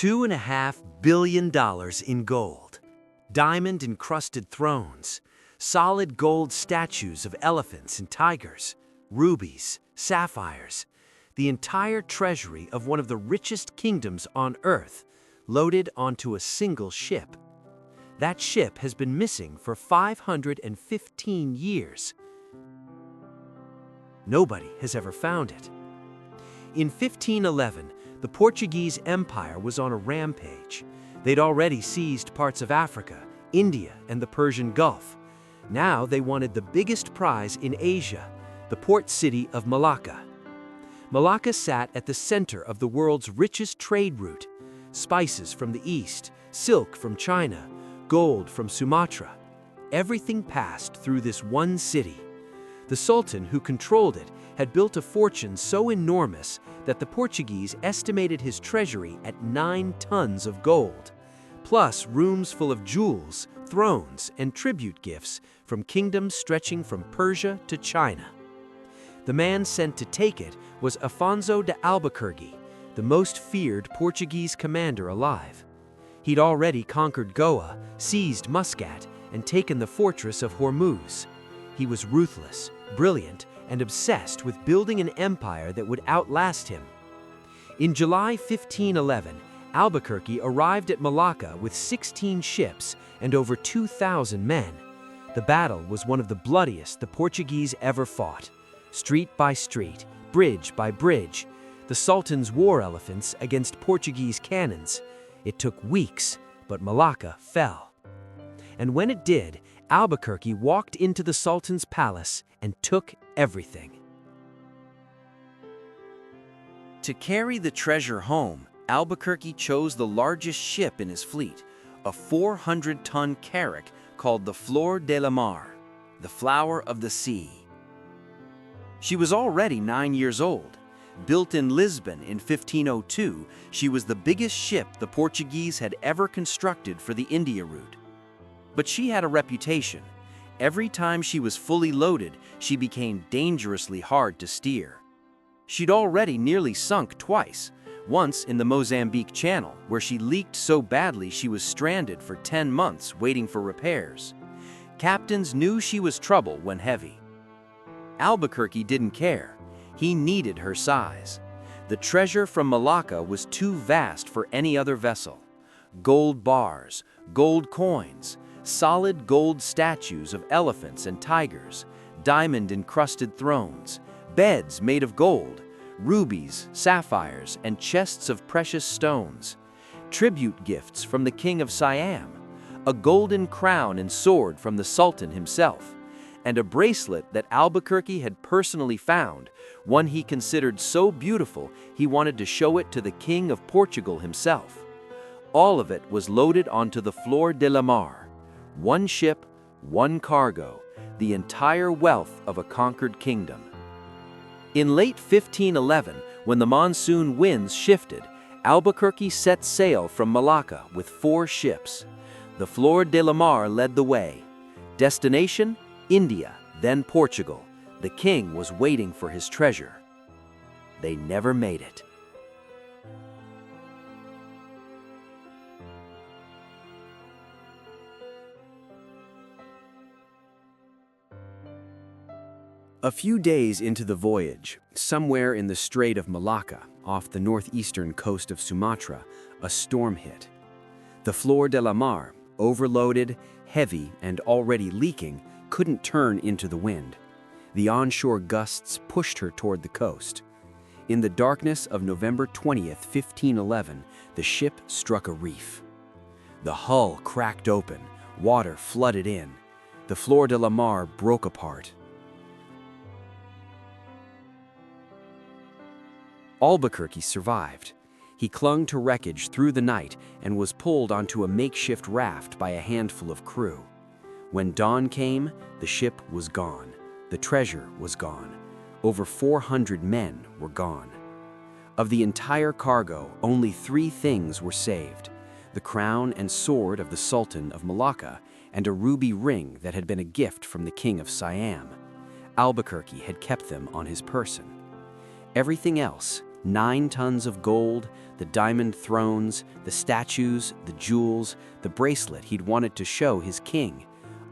$2.5 billion in gold, diamond-encrusted thrones, solid gold statues of elephants and tigers, rubies, sapphires, the entire treasury of one of the richest kingdoms on Earth, loaded onto a single ship. That ship has been missing for 515 years. Nobody has ever found it. In 1511, the Portuguese Empire was on a rampage. They'd already seized parts of Africa, India, and the Persian Gulf. Now they wanted the biggest prize in Asia, the port city of Malacca. Malacca sat at the center of the world's richest trade route: spices from the east, silk from China, gold from Sumatra. Everything passed through this one city. The Sultan who controlled it had built a fortune so enormous that the Portuguese estimated his treasury at 9 tons of gold, plus rooms full of jewels, thrones, and tribute gifts from kingdoms stretching from Persia to China. The man sent to take it was Afonso de Albuquerque, the most feared Portuguese commander alive. He'd already conquered Goa, seized Muscat, and taken the fortress of Hormuz. He was ruthless, brilliant, and obsessed with building an empire that would outlast him. In July 1511, Albuquerque arrived at Malacca with 16 ships and over 2,000 men. The battle was one of the bloodiest the Portuguese ever fought. Street by street, bridge by bridge, the Sultan's war elephants against Portuguese cannons. It took weeks, but Malacca fell. And when it did, Albuquerque walked into the Sultan's palace and took everything. To carry the treasure home, Albuquerque chose the largest ship in his fleet, a 400-ton carrack called the Flor de la Mar, the flower of the sea. She was already 9 years old. Built in Lisbon in 1502, she was the biggest ship the Portuguese had ever constructed for the India route. But she had a reputation. Every time she was fully loaded, she became dangerously hard to steer. She'd already nearly sunk twice, once in the Mozambique Channel, where she leaked so badly she was stranded for 10 months waiting for repairs. Captains knew she was trouble when heavy. Albuquerque didn't care. He needed her size. The treasure from Malacca was too vast for any other vessel. Gold bars, gold coins, solid gold statues of elephants and tigers, diamond-encrusted thrones, beds made of gold, rubies, sapphires, and chests of precious stones, tribute gifts from the King of Siam, a golden crown and sword from the Sultan himself, and a bracelet that Albuquerque had personally found, one he considered so beautiful he wanted to show it to the King of Portugal himself. All of it was loaded onto the Flor de la Mar. One ship, one cargo, the entire wealth of a conquered kingdom. In late 1511, when the monsoon winds shifted, Albuquerque set sail from Malacca with 4 ships. The Flor de la Mar led the way. Destination: India, then Portugal. The king was waiting for his treasure. They never made it. A few days into the voyage, somewhere in the Strait of Malacca, off the northeastern coast of Sumatra, a storm hit. The Flor de la Mar, overloaded, heavy, and already leaking, couldn't turn into the wind. The onshore gusts pushed her toward the coast. In the darkness of November 20th, 1511, the ship struck a reef. The hull cracked open, water flooded in. The Flor de la Mar broke apart. Albuquerque survived. He clung to wreckage through the night and was pulled onto a makeshift raft by a handful of crew. When dawn came, the ship was gone. The treasure was gone. Over 400 men were gone. Of the entire cargo, only 3 things were saved: the crown and sword of the Sultan of Malacca and a ruby ring that had been a gift from the King of Siam. Albuquerque had kept them on his person. Everything else, 9 tons of gold, the diamond thrones, the statues, the jewels, the bracelet he'd wanted to show his king.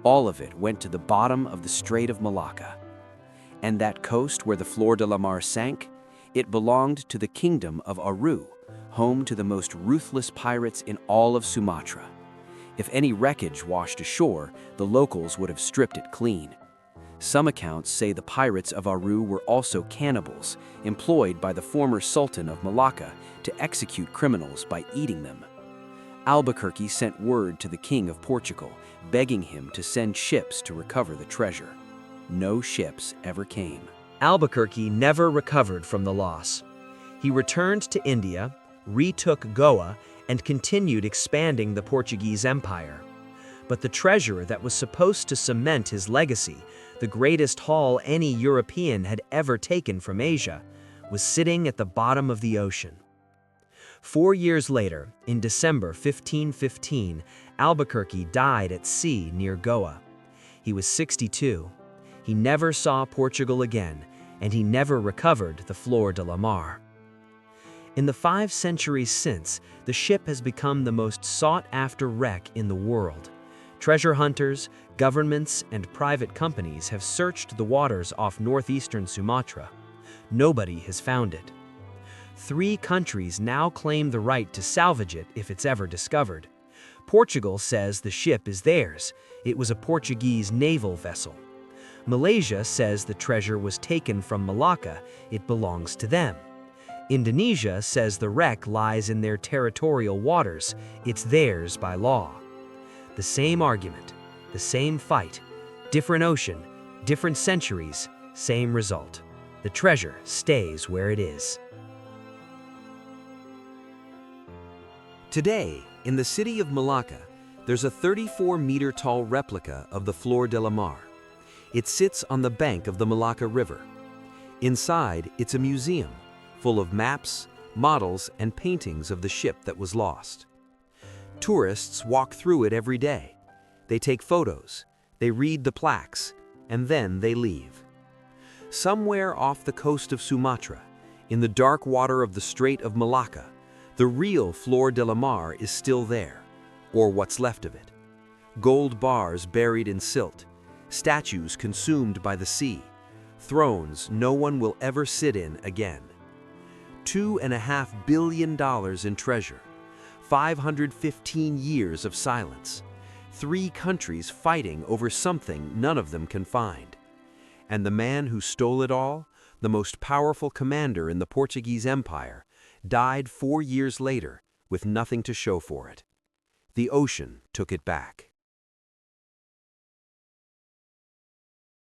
All of it went to the bottom of the Strait of Malacca. And that coast where the Flor de la Mar sank? It belonged to the kingdom of Aru, home to the most ruthless pirates in all of Sumatra. If any wreckage washed ashore, the locals would have stripped it clean. Some accounts say the pirates of Aru were also cannibals, employed by the former Sultan of Malacca to execute criminals by eating them. Albuquerque sent word to the King of Portugal, begging him to send ships to recover the treasure. No ships ever came. Albuquerque never recovered from the loss. He returned to India, retook Goa, and continued expanding the Portuguese Empire. But the treasure that was supposed to cement his legacy, the greatest haul any European had ever taken from Asia, was sitting at the bottom of the ocean. 4 years later, in December 1515, Albuquerque died at sea near Goa. He was 62. He never saw Portugal again, and he never recovered the Flor de la Mar. In the 5 centuries since, the ship has become the most sought-after wreck in the world. Treasure hunters, governments, and private companies have searched the waters off northeastern Sumatra. Nobody has found it. 3 countries now claim the right to salvage it if it's ever discovered. Portugal says the ship is theirs. It was a Portuguese naval vessel. Malaysia says the treasure was taken from Malacca. It belongs to them. Indonesia says the wreck lies in their territorial waters. It's theirs by law. The same argument, the same fight, different ocean, different centuries, same result. The treasure stays where it is. Today, in the city of Malacca, there's a 34-meter-tall replica of the Flor de la Mar. It sits on the bank of the Malacca River. Inside, it's a museum, full of maps, models, and paintings of the ship that was lost. Tourists walk through it every day. They take photos, they read the plaques, and then they leave. Somewhere off the coast of Sumatra, in the dark water of the Strait of Malacca, the real Flor de la Mar is still there, or what's left of it. Gold bars buried in silt, statues consumed by the sea, thrones no one will ever sit in again. $2.5 billion in treasure, 515 years of silence, 3 countries fighting over something none of them can find. And the man who stole it all, the most powerful commander in the Portuguese Empire, died 4 years later with nothing to show for it. The ocean took it back.